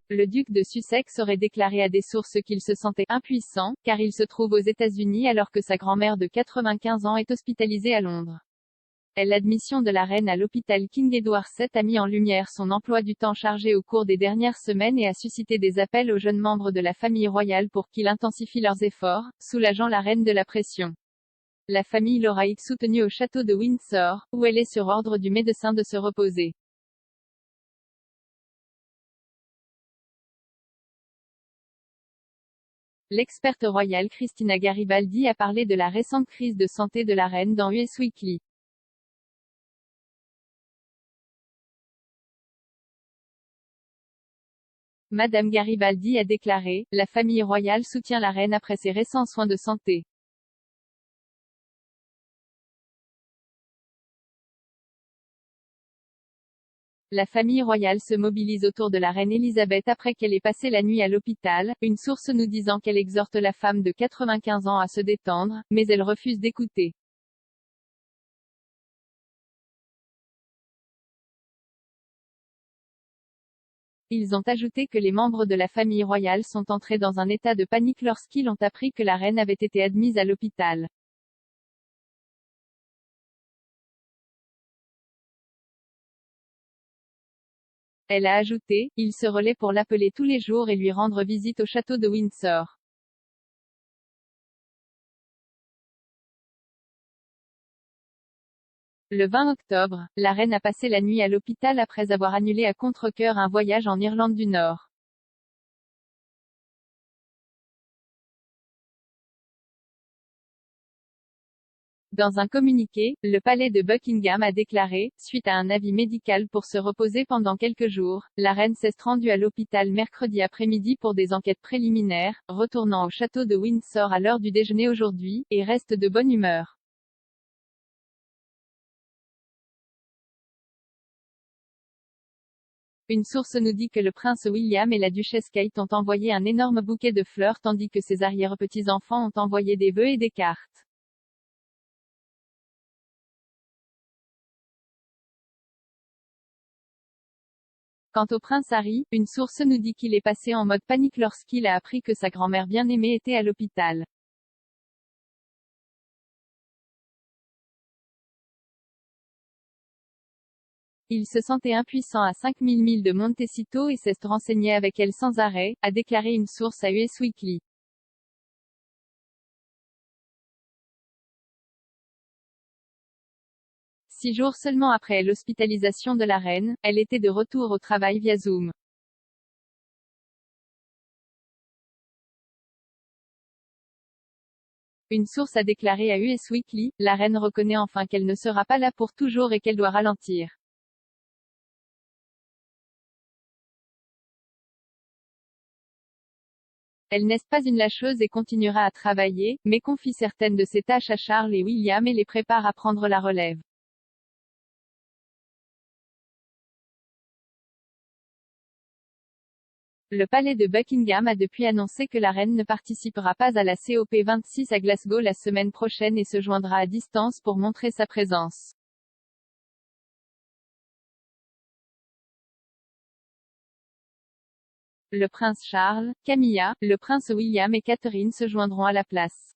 le duc de Sussex aurait déclaré à des sources qu'il se sentait impuissant, car il se trouve aux États-Unis alors que sa grand-mère de 95 ans est hospitalisée à Londres. L'admission de la reine à l'hôpital King Edward VII a mis en lumière son emploi du temps chargé au cours des dernières semaines et a suscité des appels aux jeunes membres de la famille royale pour qu'ils intensifient leurs efforts, soulageant la reine de la pression. La famille l'aura soutenue au château de Windsor, où elle est sur ordre du médecin de se reposer. L'experte royale Christina Garibaldi a parlé de la récente crise de santé de la reine dans US Weekly. Madame Garibaldi a déclaré, la famille royale soutient la reine après ses récents soins de santé. La famille royale se mobilise autour de la reine Elisabeth après qu'elle ait passé la nuit à l'hôpital, une source nous disant qu'elle exhorte la femme de 95 ans à se détendre, mais elle refuse d'écouter. Ils ont ajouté que les membres de la famille royale sont entrés dans un état de panique lorsqu'ils ont appris que la reine avait été admise à l'hôpital. Elle a ajouté, ils se relaient pour l'appeler tous les jours et lui rendre visite au château de Windsor. Le 20 octobre, la reine a passé la nuit à l'hôpital après avoir annulé à contre-cœur un voyage en Irlande du Nord. Dans un communiqué, le palais de Buckingham a déclaré, suite à un avis médical pour se reposer pendant quelques jours, la reine s'est rendue à l'hôpital mercredi après-midi pour des enquêtes préliminaires, retournant au château de Windsor à l'heure du déjeuner aujourd'hui, et reste de bonne humeur. Une source nous dit que le prince William et la duchesse Kate ont envoyé un énorme bouquet de fleurs tandis que ses arrière-petits-enfants ont envoyé des vœux et des cartes. Quant au prince Harry, une source nous dit qu'il est passé en mode panique lorsqu'il a appris que sa grand-mère bien-aimée était à l'hôpital. Il se sentait impuissant à 5000 milles de Montecito et s'est renseigné avec elle sans arrêt, a déclaré une source à US Weekly. Six jours seulement après l'hospitalisation de la reine, elle était de retour au travail via Zoom. Une source a déclaré à US Weekly, la reine reconnaît enfin qu'elle ne sera pas là pour toujours et qu'elle doit ralentir. Elle n'est pas une lâcheuse et continuera à travailler, mais confie certaines de ses tâches à Charles et William et les prépare à prendre la relève. Le palais de Buckingham a depuis annoncé que la reine ne participera pas à la COP26 à Glasgow la semaine prochaine et se joindra à distance pour montrer sa présence. Le prince Charles, Camilla, le prince William et Catherine se joindront à la place.